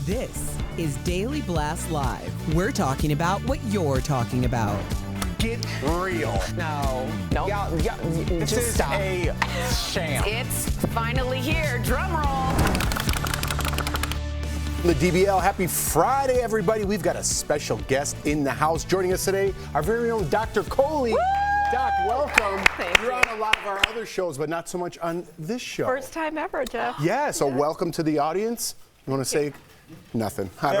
This is Daily Blast Live. We're talking about what you're talking about. Get real. No. This Just is stop. a sham. It's finally here. Drum roll. The DBL, happy Friday, everybody. We've got a special guest in the house. Joining us today, our very own Dr. Coley. Woo! Doc, welcome. Thank You're you. on a lot of our other shows, but not so much on this show. First time ever, Jeff. Yeah, so welcome to the audience. You want to say nothing? I'm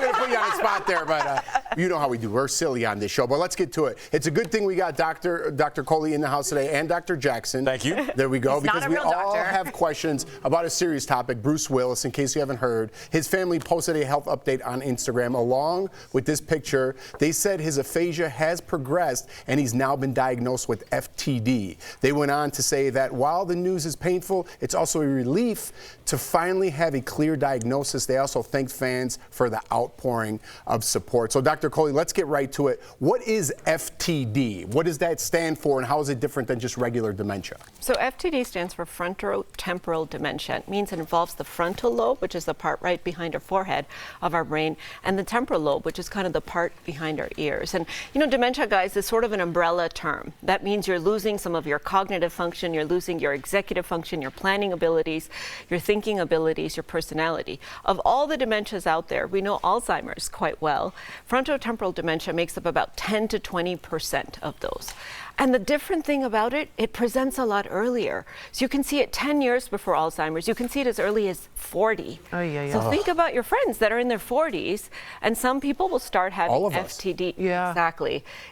going to put you on the spot there, but you know how we do. We're silly on this show, but let's get to it. It's a good thing we got Dr. Coley in the house today and Dr. Jackson. Thank you. There we go. He's not because a we real all doctor. have questions about a serious topic. Bruce Willis, in case you haven't heard, his family posted a health update on Instagram along with this picture. They said his aphasia has progressed and he's now been diagnosed with FTD. They went on to say that while the news is painful, it's also a relief to finally have a clear diagnosis. They also thanked fans for the outpouring of support. So Dr. Coley, let's get right to it. What is FTD? What does that stand for, and how is it different than just regular dementia? So FTD stands for frontotemporal dementia. It means it involves the frontal lobe, which is the part right behind our forehead of our brain, and the temporal lobe, which is kind of the part behind our ears. And you know, dementia, guys, is sort of an umbrella term. That means you're losing some of your cognitive function, you're losing your executive function, your planning abilities, your thinking abilities, your personality. Of all the dementias out there, we know Alzheimer's quite well. Frontotemporal dementia makes up about 10 to 20% of those. And the different thing about it, it presents a lot earlier. So you can see it 10 years before Alzheimer's. You can see it as early as 40. So think about your friends that are in their 40s, and some people will start having All of us. FTD. Yeah.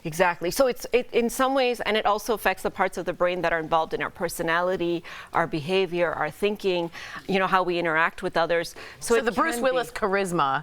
Exactly. So it in some ways, and it also affects the parts of the brain that are involved in our personality, our behavior, our thinking, you know, how we interact with others. So it the Bruce can Willis be. charisma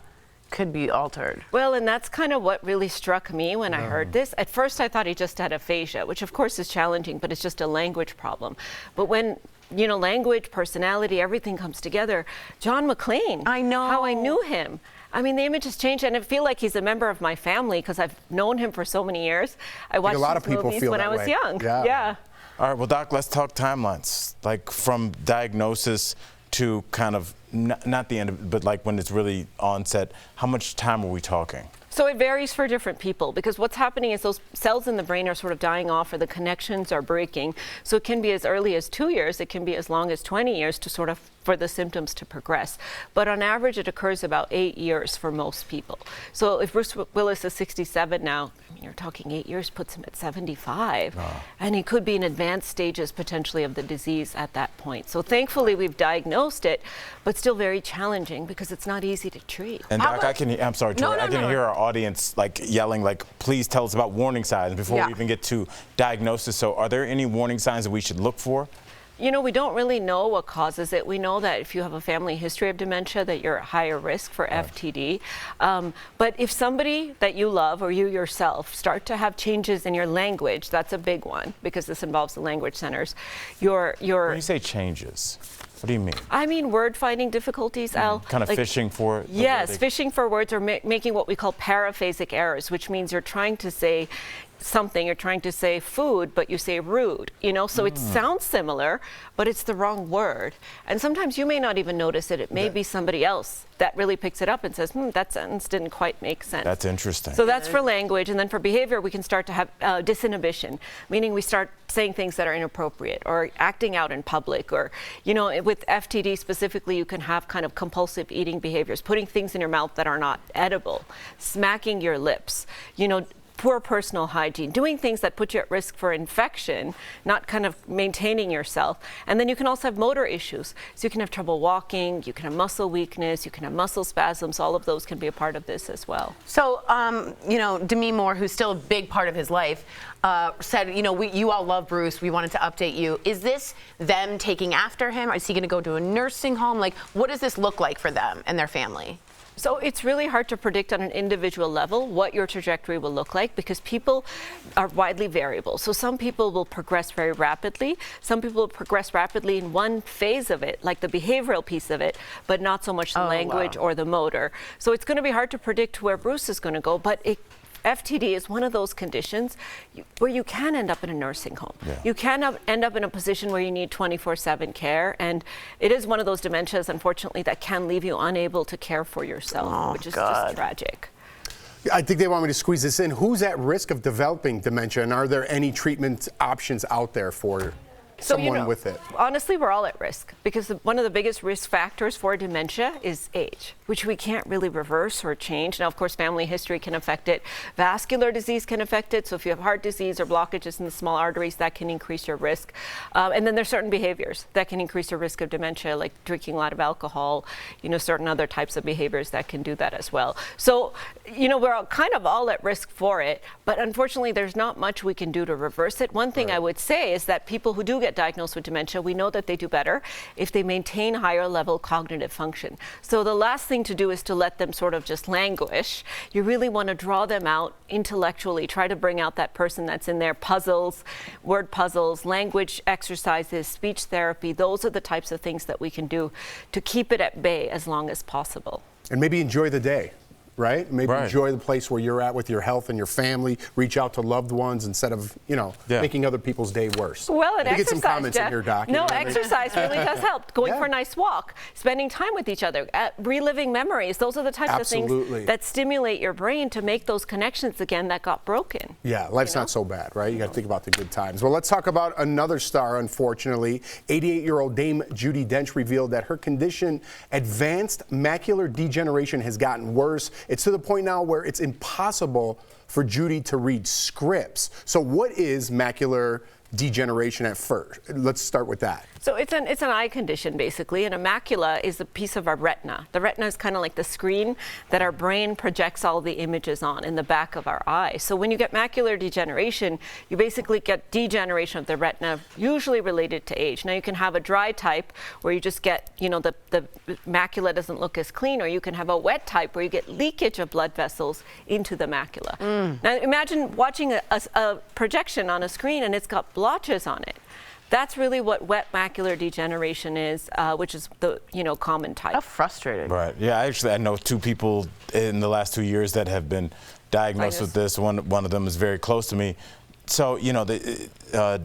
could be altered. Well, and that's kind of what really struck me when I heard this. At first, I thought he just had aphasia, which of course is challenging, but it's just a language problem. But when, you know, language, personality, everything comes together, John McClane, I know. how I knew him. I mean, the image has changed, and I feel like he's a member of my family because I've known him for so many years. I watched a lot his of people movies feel when that I was way. young. Yeah. All right, well, Doc, let's talk timelines. Like from diagnosis to kind of not the end of it, but like when it's really onset, how much time are we talking? So it varies for different people because what's happening is those cells in the brain are sort of dying off or the connections are breaking. So it can be as early as 2 years, it can be as long as 20 years to sort of for the symptoms to progress. But on average, it occurs about 8 years for most people. So if Bruce Willis is 67 now, I mean, you're talking 8 years puts him at 75. And he could be in advanced stages potentially of the disease at that point. So thankfully, we've diagnosed it, but still very challenging because it's not easy to treat. And Doc, I'm sorry, Tori, I can hear our audience like yelling, like, please tell us about warning signs before we even get to diagnosis. So are there any warning signs that we should look for? You know, we don't really know what causes it. We know that if you have a family history of dementia, that you're at higher risk for FTD. But if somebody that you love or you yourself start to have changes in your language, that's a big one because this involves the language centers. When you say changes, what do you mean? I mean word finding difficulties, Al. Kind of fishing for it? Yes, fishing for words or making what we call paraphasic errors, which means you're trying to say something, you're trying to say food, but you say rude, you know, so it sounds similar, but it's the wrong word. And sometimes you may not even notice it. It may be somebody else that really picks it up and says, that sentence didn't quite make sense. That's interesting. So that's for language. And then for behavior, we can start to have disinhibition, meaning we start saying things that are inappropriate or acting out in public. Or, you know, with FTD specifically, you can have kind of compulsive eating behaviors, putting things in your mouth that are not edible, smacking your lips, you know, poor personal hygiene, doing things that put you at risk for infection, not kind of maintaining yourself. And then you can also have motor issues. So you can have trouble walking, you can have muscle weakness, you can have muscle spasms. All of those can be a part of this as well. So, you know, Demi Moore, who's still a big part of his life, said, you know, you all love Bruce. We wanted to update you. Is this them taking after him? Is he going to go to a nursing home? Like, what does this look like for them and their family? So it's really hard to predict on an individual level what your trajectory will look like because people are widely variable. So some people will progress very rapidly. Some people will progress rapidly in one phase of it, like the behavioral piece of it, but not so much the language or the motor. So it's going to be hard to predict where Bruce is going to go, but FTD is one of those conditions where you can end up in a nursing home. Yeah. You can end up in a position where you need 24/7 care, and it is one of those dementias, unfortunately, that can leave you unable to care for yourself, which is just tragic. I think they want me to squeeze this in. Who's at risk of developing dementia, and are there any treatment options out there for someone with it? Honestly, we're all at risk because one of the biggest risk factors for dementia is age, which we can't really reverse or change. Now, of course, family history can affect it. Vascular disease can affect it. So if you have heart disease or blockages in the small arteries, that can increase your risk. And then there's certain behaviors that can increase your risk of dementia, like drinking a lot of alcohol, certain other types of behaviors that can do that as well. So, we're kind of all at risk for it, but unfortunately, there's not much we can do to reverse it. One thing I would say is that people who do get diagnosed with dementia, we know that they do better if they maintain higher level cognitive function. So the last thing to do is to let them sort of just languish. You really want to draw them out intellectually, try to bring out that person that's in there. Puzzles, word puzzles, language exercises, speech therapy, those are the types of things that we can do to keep it at bay as long as possible. And maybe enjoy the day. Right? Maybe enjoy the place where you're at with your health and your family. Reach out to loved ones instead of, making other people's day worse. Well, and exercise, get some comments Jeff. in here, Doc. No, exercise really does help. Going for a nice walk, spending time with each other, reliving memories. Those are the types of things that stimulate your brain to make those connections again that got broken. Yeah, life's not so bad, right? You got to think about the good times. Well, let's talk about another star, unfortunately. 88-year-old Dame Judi Dench revealed that her condition, advanced macular degeneration, has gotten worse. It's to the point now where it's impossible for Judi to read scripts. So what is macular degeneration at first? Let's start with that. So it's an eye condition, basically, and a macula is a piece of our retina. The retina is kind of like the screen that our brain projects all the images on in the back of our eye. So when you get macular degeneration, you basically get degeneration of the retina, usually related to age. Now, you can have a dry type where you just get, the macula doesn't look as clean, or you can have a wet type where you get leakage of blood vessels into the macula. Now, imagine watching a projection on a screen and it's got blotches on it. That's really what wet macular degeneration is, which is the common type. How frustrating. Right. Yeah. I know 2 people in the last 2 years that have been diagnosed with this. One of them is very close to me. So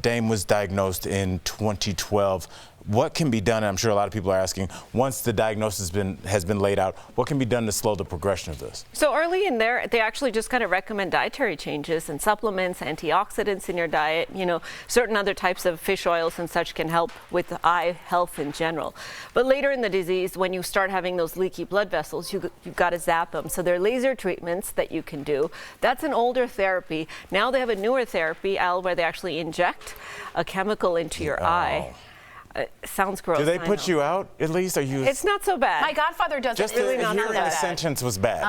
Dame was diagnosed in 2012. What can be done? And I'm sure a lot of people are asking, once the diagnosis has been laid out, what can be done to slow the progression of this? So early in there, they actually just kind of recommend dietary changes and supplements, antioxidants in your diet. Certain other types of fish oils and such can help with eye health in general. But later in the disease, when you start having those leaky blood vessels, you've got to zap them. So there are laser treatments that you can do. That's an older therapy. Now they have a newer therapy, Al, where they actually inject a chemical into your eye. Sounds gross. Do they put you out at least? It's not so bad. My godfather does just it. Really not hearing bad. the sentence was bad.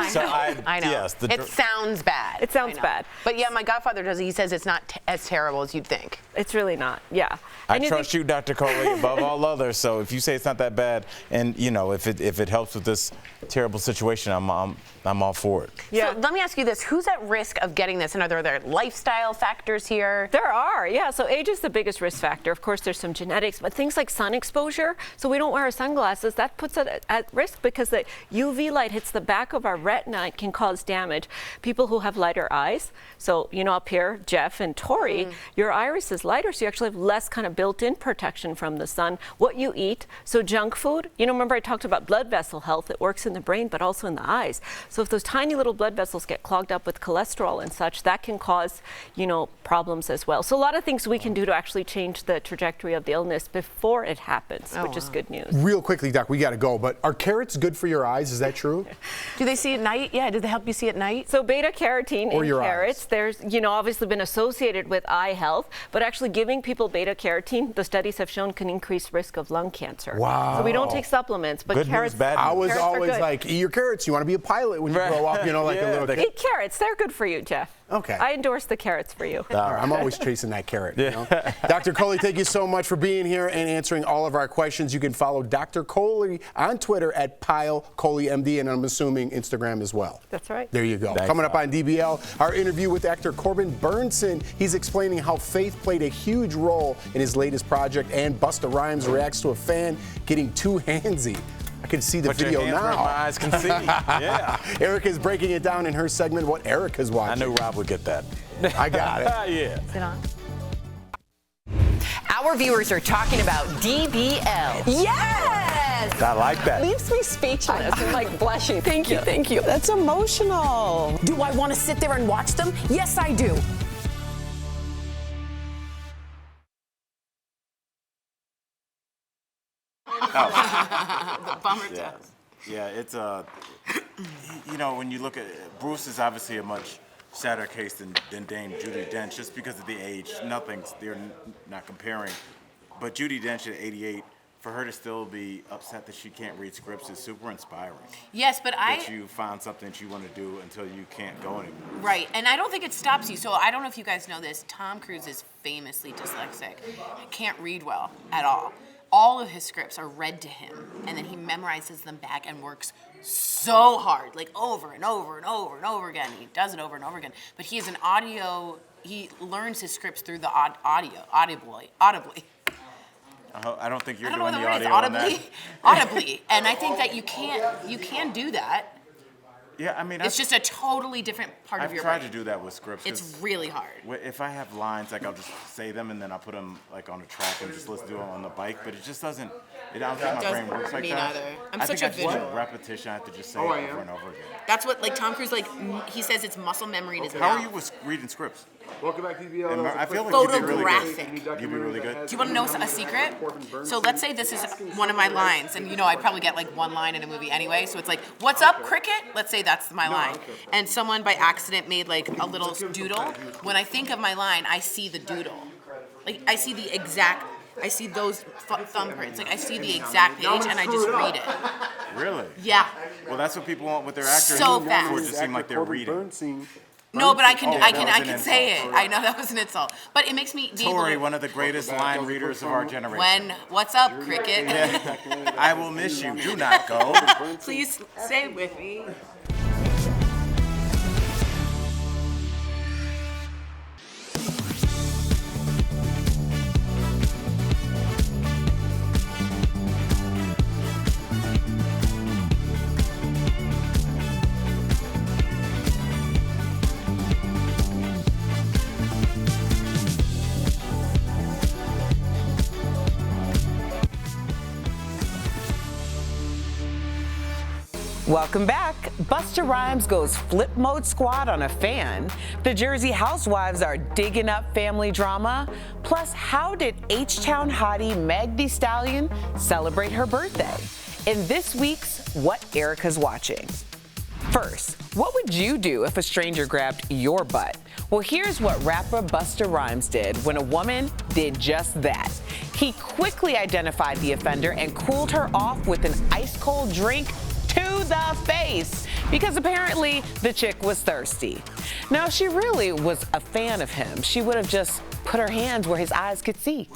I know. Yes, it sounds bad. It sounds bad. But yeah, my godfather does it. He says it's not as terrible as you'd think. It's really not. Yeah. I trust you, Dr. Coley, above all others. So if you say it's not that bad, and if it helps with this terrible situation, I'm all for it. Yeah. So let me ask you this: who's at risk of getting this? And are there lifestyle factors here? There are. Yeah. So age is the biggest risk factor. Of course, there's some genetics, but things like sun exposure. So we don't wear our sunglasses. That puts it at risk because the UV light hits the back of our retina. It can cause damage. People who have lighter eyes. So up here, Jeff and Tori, your iris is lighter, so you actually have less kind of built-in protection from the sun. What you eat. So junk food. Remember I talked about blood vessel health. It works in the brain, but also in the eyes. So if those tiny little blood vessels get clogged up with cholesterol and such, that can cause, problems as well. So a lot of things we can do to actually change the trajectory of the illness before it happens, which is good news. Real quickly, Doc, we got to go, but are carrots good for your eyes? Is that true? Do they see at night? Yeah, do they help you see at night? So beta carotene in carrots, eyes. there's, obviously been associated with eye health, but actually giving people beta carotene, the studies have shown can increase risk of lung cancer. Wow. So we don't take supplements, but Good carrots. news, bad news. I was carrots always like, eat your carrots. You want to be a pilot when you grow up, like a little kid. Eat carrots. They're good for you, Jeff. Okay. I endorse the carrots for you. I'm always chasing that carrot. Dr. Coley, thank you so much for being here and answering all of our questions. You can follow Dr. Coley on Twitter at PyleColeyMD, and I'm assuming Instagram as well. That's right. There you go. Thanks, Coming up on DBL, our interview with actor Corbin Burnson. He's explaining how faith played a huge role in his latest project, and Busta Rhymes reacts to a fan getting too handsy. I can see the Put video your hands where now. my eyes can see. Yeah. Erica's breaking it down in her segment, what Erica's I watching. knew Rob would get that. I got it. Yeah. Is it on? Our viewers are talking about DBL. Yes! I like that. Leaves me speechless. I'm like blushing. Thank you, thank you. That's emotional. Do I want to sit there and watch them? Yes, I do. The bummer Yeah. does. Yeah, it's you know, when you look at Bruce is obviously a much sadder case than Dame Judi Dench, just because of the age. They're not comparing. But Judi Dench at 88, for her to still be upset that she can't read scripts is super inspiring. Yes, but That you found something that you want to do until you can't go anymore. Right, and I don't think it stops you. So I don't know if you guys know this. Tom Cruise is famously dyslexic. Can't read well at all. All of his scripts are read to him, and then he memorizes them back and works so hard, like over and over and over and over again. He does it over and over again. But he is an audio. He learns his scripts through the audibly. I don't think you're I don't know doing what the the word is. audio on that. Audibly, and I think that you can do that. Yeah, I mean, It's just a totally different part of I've your tried brain. to do that with scripts. It's 'cause really hard. If I have lines, like I'll just say them and then I'll put them like on a track and just listen to them on the bike. But it just doesn't. I don't think my brain works like me that. neither. I'm I such think a I just visual. repetition. I have to just say it over and over again. That's what like Tom Cruise he says it's muscle memory in his How mouth. are you with reading scripts? Welcome back to DBL. And I feel like you'd be really Photographic. good. You'd be really good. Do you want to know a secret? So let's say this is one of my lines, and you know I probably get like one line in a movie anyway. So it's like, "What's up, cricket?" Let's say that's my line, and someone by accident made like a little doodle. When I think of my line, I see the doodle, like I see the exact. I see those thumbprints, like I see the exact page, and I just read it. Really? Yeah. Well, that's what people want with their actors. So For it fast. to seem like they're reading. No, but I can that was an say insult. it. I know that was an insult, but it makes me be able Tori, to. one of the greatest line readers of our generation. What's up, cricket? I will miss you. Do not go. Please stay with me. Welcome back. Busta Rhymes goes flip mode squad on a fan. The Jersey Housewives are digging up family drama. Plus, how did H-Town hottie Meg Thee Stallion celebrate her birthday? In this week's What Erica's Watching. First, what would you do if a stranger grabbed your butt? Well, here's what rapper Busta Rhymes did when a woman did just that. He quickly identified the offender and cooled her off with an ice-cold drink to the face, because apparently the chick was thirsty. Now, if she really was a fan of him, she would have just put her hands where his eyes could see.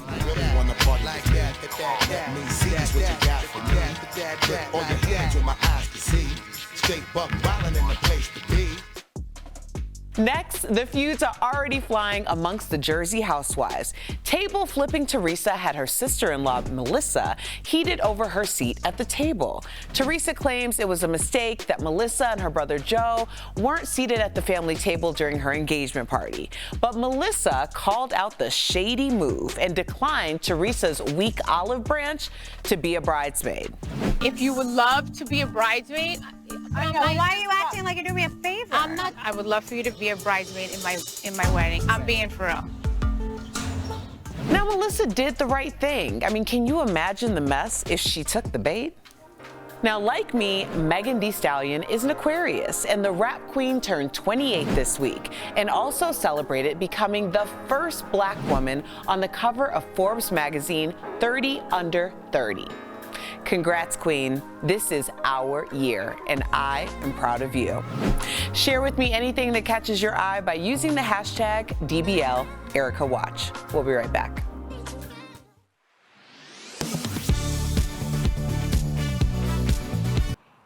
Next, the feuds are already flying amongst the Jersey Housewives. Table flipping Teresa had her sister-in-law, Melissa, heated over her seat at the table. Teresa claims it was a mistake that Melissa and her brother Joe weren't seated at the family table during her engagement party. But Melissa called out the shady move and declined Teresa's weak olive branch to be a bridesmaid. If you would love to be a bridesmaid, Well, why are you acting like you're doing me a favor? I'm not. I would love for you to be a bridesmaid in my wedding. I'm being for real. Now, Melissa did the right thing. I mean, can you imagine the mess if she took the bait? Now, like me, Megan Thee Stallion is an Aquarius, and the rap queen turned 28 this week and also celebrated becoming the first black woman on the cover of Forbes magazine 30 Under 30. Congrats, Queen. This is our year, and I am proud of you. Share with me anything that catches your eye by using the hashtag DBL Erica Watch. We'll be right back.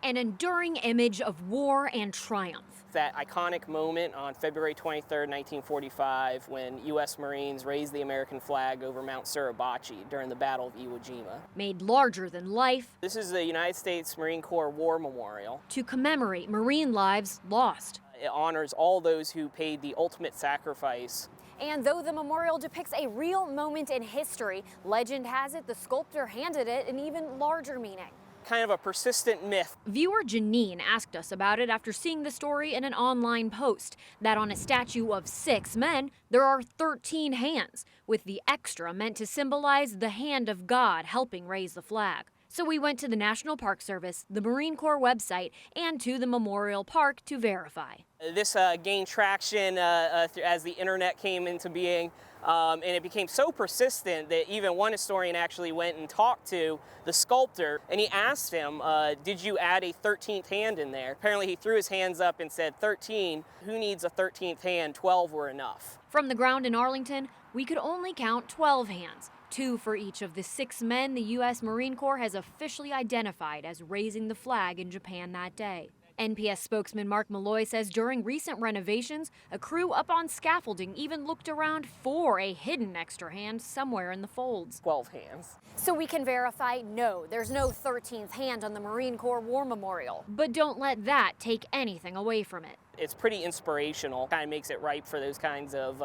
An enduring image of war and triumph. That iconic moment on February 23rd, 1945, when U.S. Marines raised the American flag over Mount Suribachi during the Battle of Iwo Jima. Made larger than life. This is the United States Marine Corps War Memorial. To commemorate Marine lives lost. It honors all those who paid the ultimate sacrifice. And though the memorial depicts a real moment in history, legend has it the sculptor handed it an even larger meaning. Kind of a persistent myth. Viewer Janine asked us about it after seeing the story in an online post, that on a statue of 6 men, there are 13 hands, with the extra meant to symbolize the hand of God helping raise the flag. So we went to the National Park Service, the Marine Corps website, and to the Memorial Park to verify. This gained traction as the internet came into being, and it became so persistent that even one historian actually went and talked to the sculptor, and he asked him, did you add a 13th hand in there? Apparently he threw his hands up and said, 13, who needs a 13th hand? 12 were enough. From the ground in Arlington, we could only count 12 hands, 2 for each of the 6 men the U.S. Marine Corps has officially identified as raising the flag in Japan that day. NPS spokesman Mark Malloy says during recent renovations, a crew up on scaffolding even looked around for a hidden extra hand somewhere in the folds. 12 hands. So we can verify, no, there's no 13th hand on the Marine Corps War Memorial. But don't let that take anything away from it. It's pretty inspirational, kind of makes it ripe for those kinds of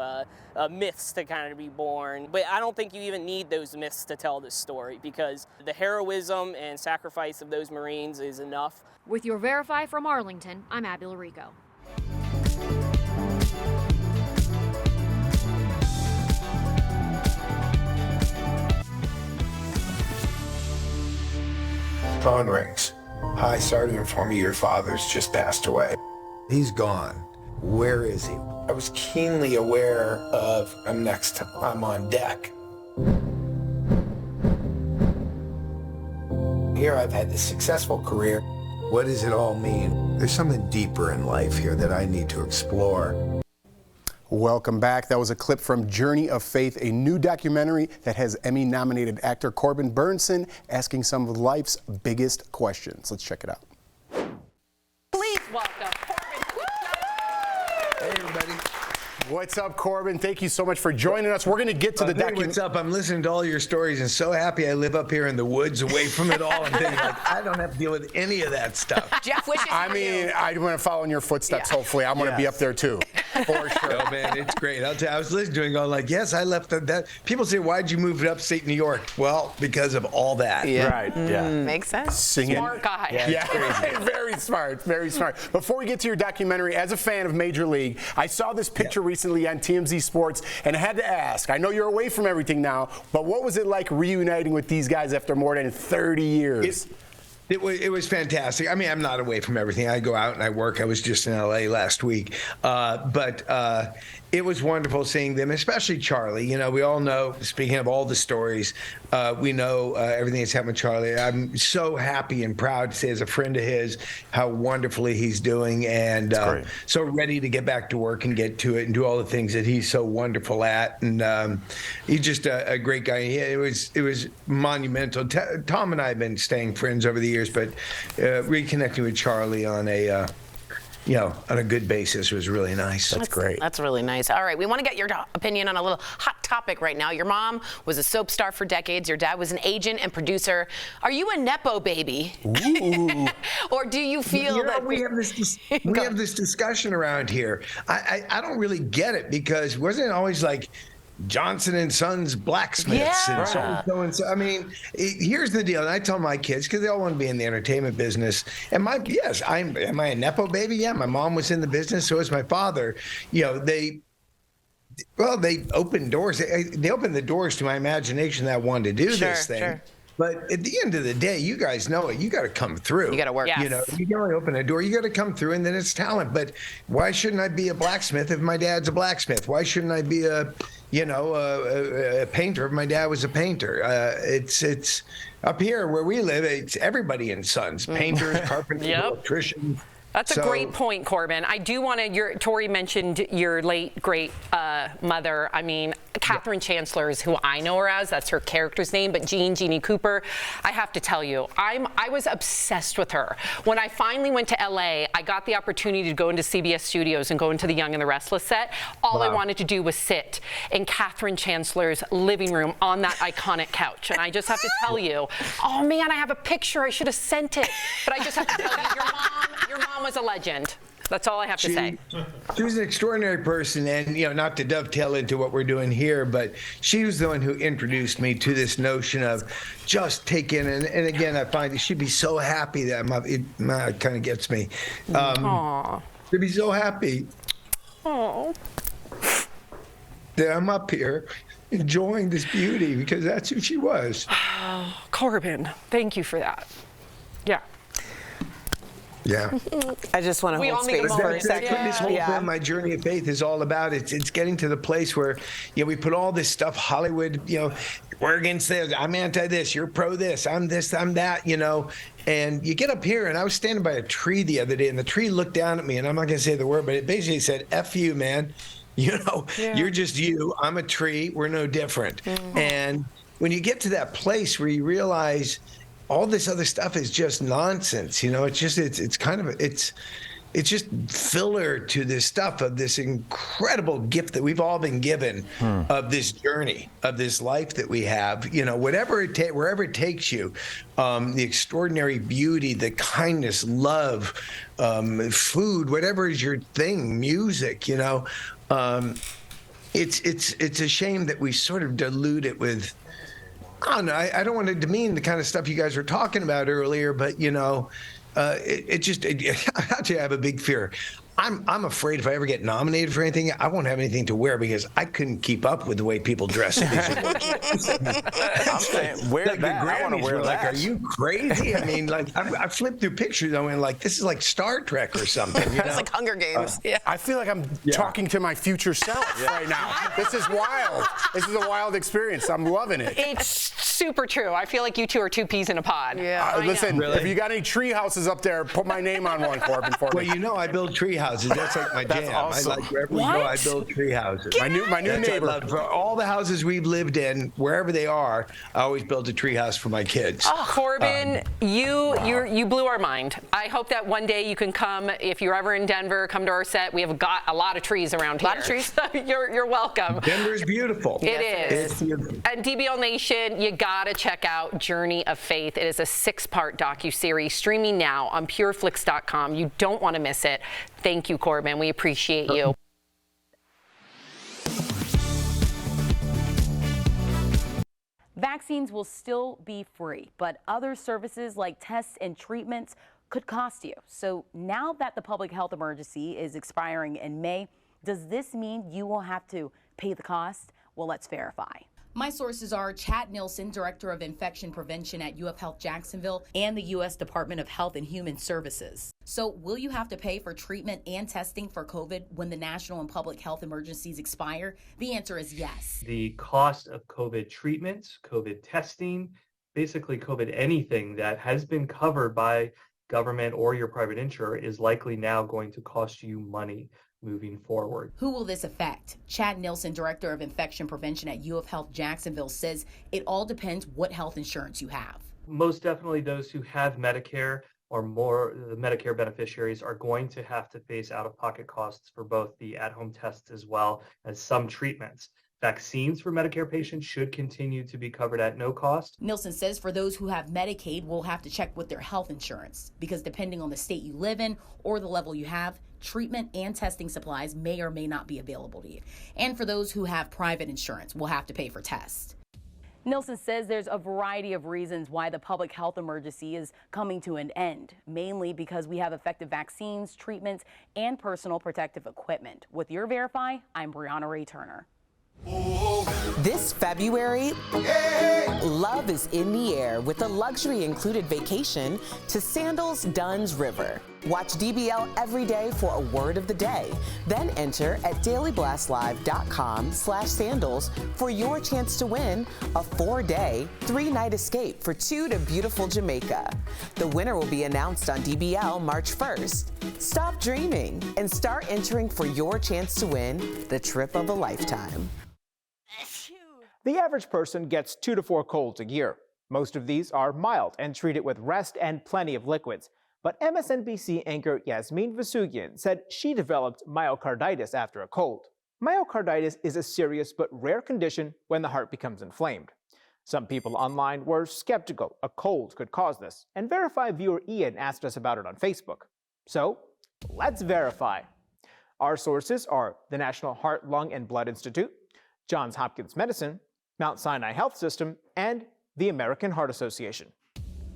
myths to kind of be born. But I don't think you even need those myths to tell this story, because the heroism and sacrifice of those Marines is enough. With your Verify from Arlington, I'm Abby Larico. Phone rings. Hi, sorry to inform you your father's just passed away. He's gone. Where is he? I was keenly aware of I'm on deck. Here I've had this successful career. What does it all mean? There's something deeper in life here that I need to explore. Welcome back. That was a clip from Journey of Faith, a new documentary that has Emmy-nominated actor Corbin Burnson asking some of life's biggest questions. Let's check it out. Please welcome Corbin to the show. Hey, everybody. What's up, Corbin? Thank you so much for joining us. We're going to get to the documentary. What's up? I'm listening to all your stories and so happy I live up here in the woods away from it all and thinking, like, I don't have to deal with any of that stuff. Jeff wishes I mean, I want to follow in your footsteps, hopefully. I'm going to be up there, too, for sure. Oh, man, it's great. I'll tell you, I was listening to it going like, yes, I left that. People say, why'd you move to upstate New York? Well, because of all that. Yeah. Right, yeah. Makes sense. Singing. Smart guy. Yeah, very smart, very smart. Before we get to your documentary, as a fan of Major League, I saw this picture recently on TMZ Sports, and I had to ask, I know you're away from everything now, but what was it like reuniting with these guys after more than 30 years? It was fantastic. I mean, I'm not away from everything. I go out and I work. I was just in LA last week. But it was wonderful seeing them, especially Charlie. You know, we all know, speaking of all the stories, we know everything that's happened with Charlie. I'm so happy and proud to say, as a friend of his, how wonderfully he's doing, and so ready to get back to work and get to it and do all the things that he's so wonderful at. And he's just a great guy. It was monumental. Tom and I have been staying friends over the years, but reconnecting with Charlie on a on a good basis was really nice. That's great. That's really nice. All right, we want to get your opinion on a little hot topic right now. Your mom was a soap star for decades. Your dad was an agent and producer. Are you a Nepo baby? Ooh. Or do you feel that we have this discussion around here? I don't really get it, because wasn't it always like Johnson and Sons blacksmiths and so and so. I mean, here's the deal. And I tell my kids, because they all want to be in the entertainment business. And am I a Nepo baby? Yeah, my mom was in the business. So was my father. You know, they opened doors. They opened the doors to my imagination that I wanted to do this thing. Sure. But at the end of the day, you guys know it. You got to come through. You got to work. You know, you can only open a door. You got to come through, and then it's talent. But why shouldn't I be a blacksmith if my dad's a blacksmith? Why shouldn't I be a painter if my dad was a painter? It's up here where we live. It's everybody in Sons: painters, carpenters, electricians. That's a great point, Corbin. I do want to, Tori mentioned your late, great mother. I mean, Catherine Chancellor is who I know her as. That's her character's name. But Jeannie Cooper, I have to tell you, I was obsessed with her. When I finally went to LA, I got the opportunity to go into CBS Studios and go into the Young and the Restless set. All I wanted to do was sit in Catherine Chancellor's living room on that iconic couch. And I just have to tell you, oh man, I have a picture. I should have sent it. But I just have to tell you, your mom was a legend. That's all I have to say. She was an extraordinary person, and not to dovetail into what we're doing here, but she was the one who introduced me to this notion of just taking. And again, I find she'd be so happy that it kind of gets me. She'd be so happy. Aww. That I'm up here enjoying this beauty because that's who she was. Corbin, thank you for that. Yeah. Yeah. I just want to hold space for a second. That's what this whole thing, my journey of faith, is all about. It's getting to the place where we put all this stuff, Hollywood, we're against this, I'm anti this, you're pro this, I'm this, I'm that, and you get up here, and I was standing by a tree the other day, and the tree looked down at me, and I'm not going to say the word, but it basically said, F you, man. You're just you, I'm a tree, we're no different. Mm-hmm. And when you get to that place where you realize all this other stuff is just nonsense, it's just filler to this stuff of this incredible gift that we've all been given of this journey, of this life that we have, wherever it takes you, the extraordinary beauty, the kindness, love, food, whatever is your thing, music, it's a shame that we sort of dilute it with, I don't know, I don't want to demean the kind of stuff you guys were talking about earlier, but actually I have a big fear. I'm afraid if I ever get nominated for anything, I won't have anything to wear because I couldn't keep up with the way people dress. I'm saying, wear that. I want to wear that. Are you crazy? I mean, I flipped through pictures. I went this is like Star Trek or something. It's like Hunger Games. I feel like I'm talking to my future self right now. This is wild. This is a wild experience. I'm loving it. It's super true. I feel like you two are two peas in a pod. Yeah. Listen, if you got any tree houses up there, put my name on one, Corbin, for me. Well, I build tree houses. That's like my jam. Awesome. I like wherever we go, I build tree houses. My new neighbor. For all the houses we've lived in, wherever they are, I always build a tree house for my kids. Oh, Corbin, you blew our mind. I hope that one day you can come, if you're ever in Denver, come to our set. We have got a lot of trees around here. A lot of trees. You're welcome. Denver's beautiful. It is. It's beautiful. And DBL Nation, you gotta check out Journey of Faith. It is a 6-part docuseries streaming now on pureflix.com. You don't want to miss it. Thank you, Corbin. We appreciate you. Vaccines will still be free, but other services like tests and treatments could cost you. So now that the public health emergency is expiring in May, does this mean you will have to pay the cost? Well, let's verify. My sources are Chad Nielsen, Director of Infection Prevention at UF Health Jacksonville, and the U.S. Department of Health and Human Services. So will you have to pay for treatment and testing for COVID when the national and public health emergencies expire? The answer is yes. The cost of COVID treatments, COVID testing, basically COVID anything that has been covered by government or your private insurer is likely now going to cost you money moving forward. Who will this affect? Chad Nielsen, Director of Infection Prevention at UF Health Jacksonville, says it all depends what health insurance you have. Most definitely those who have Medicare or more, the Medicare beneficiaries are going to have to face out-of-pocket costs for both the at-home tests as well as some treatments. Vaccines for Medicare patients should continue to be covered at no cost. Nielsen says for those who have Medicaid, we'll have to check with their health insurance because depending on the state you live in or the level you have, treatment and testing supplies may or may not be available to you. And for those who have private insurance, we'll have to pay for tests. Nielsen says there's a variety of reasons why the public health emergency is coming to an end, mainly because we have effective vaccines, treatments, and personal protective equipment. With your Verify, I'm Brianna Ray Turner. Oh. This February, love is in the air with a luxury included vacation to Sandals Dunn's River. Watch DBL every day for a word of the day. Then enter at dailyblastlive.com/sandals for your chance to win a 4-day, 3-night escape for 2 to beautiful Jamaica. The winner will be announced on DBL March 1st. Stop dreaming and start entering for your chance to win the trip of a lifetime. The average person gets 2 to 4 colds a year. Most of these are mild and treated with rest and plenty of liquids. But MSNBC anchor Yasmin Vasugian said she developed myocarditis after a cold. Myocarditis is a serious but rare condition when the heart becomes inflamed. Some people online were skeptical a cold could cause this, and Verify viewer Ian asked us about it on Facebook. So, let's verify. Our sources are the National Heart, Lung, and Blood Institute, Johns Hopkins Medicine, Mount Sinai Health System, and the American Heart Association.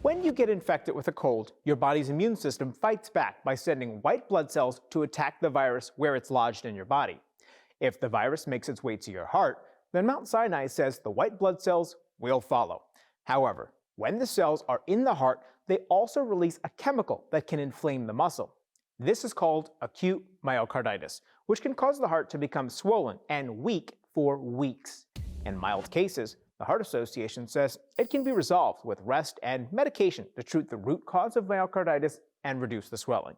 When you get infected with a cold, your body's immune system fights back by sending white blood cells to attack the virus where it's lodged in your body. If the virus makes its way to your heart, then Mount Sinai says the white blood cells will follow. However, when the cells are in the heart, they also release a chemical that can inflame the muscle. This is called acute myocarditis, which can cause the heart to become swollen and weak for weeks. In mild cases, the Heart Association says it can be resolved with rest and medication to treat the root cause of myocarditis and reduce the swelling.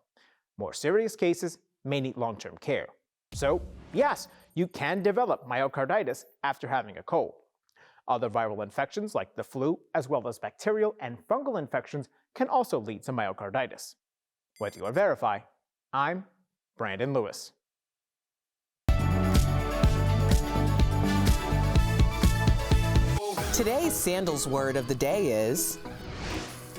More serious cases may need long-term care. So, yes, you can develop myocarditis after having a cold. Other viral infections like the flu, as well as bacterial and fungal infections, can also lead to myocarditis. With your Verify, I'm Brandon Lewis. Today's Sandals word of the day is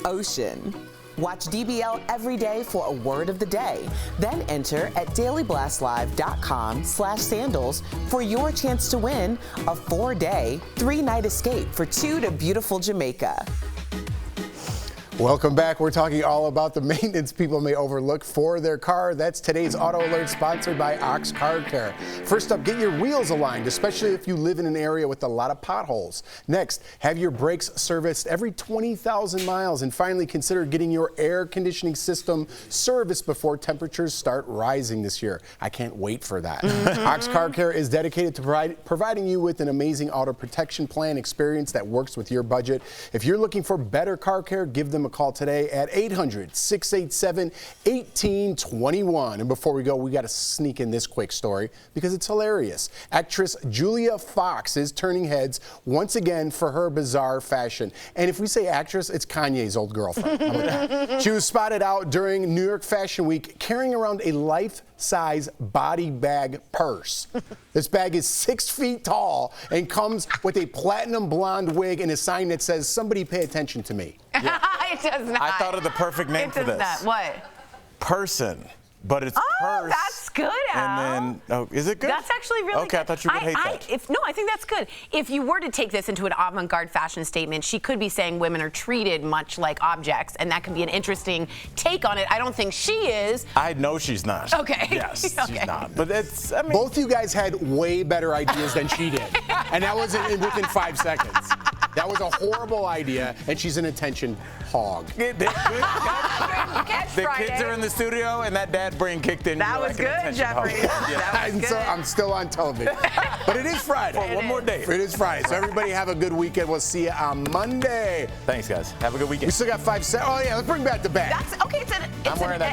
ocean. Watch DBL every day for a word of the day. Then enter at dailyblastlive.com/sandals for your chance to win a 4-day, 3-night escape for 2 to beautiful Jamaica. Welcome back. We're talking all about the maintenance people may overlook for their car. That's today's Auto Alert, sponsored by Ox Car Care. First up, get your wheels aligned, especially if you live in an area with a lot of potholes. Next, have your brakes serviced every 20,000 miles. And finally, consider getting your air conditioning system serviced before temperatures start rising this year. I can't wait for that. Ox Car Care is dedicated to providing you with an amazing auto protection plan experience that works with your budget. If you're looking for better car care, give them a call today at 800-687-1821. And before we go, we got to sneak in this quick story because it's hilarious. Actress Julia Fox is turning heads once again for her bizarre fashion. And if we say actress, it's Kanye's old girlfriend. How about that? She was spotted out during New York Fashion Week carrying around a life-size body bag purse. This bag is 6 feet tall and comes with a platinum blonde wig and a sign that says, "Somebody pay attention to me." Yeah. It does not. I thought of the perfect name for this. Not. What? Person. But it's purse. That's good, Al. And then, is it good? That's actually really okay, good. I thought you would hate that. I think that's good. If you were to take this into an avant-garde fashion statement, she could be saying women are treated much like objects, and that could be an interesting take on it. I don't think she is. I know she's not. Okay. Yes, she's not. But it's, I mean. Both you guys had way better ideas than she did. And that was within 5 seconds. That was a horrible idea, and she's an attention hog. The kids are in the studio, and that dad brain kicked in. That was good, Jeffrey. That was good. So I'm still on television. But it is Friday. For one more day. It is Friday. So everybody have a good weekend. We'll see you on Monday. Thanks, guys. Have a good weekend. We still got 5 seconds. Oh, yeah, let's bring back the bag. That's okay. I'm wearing that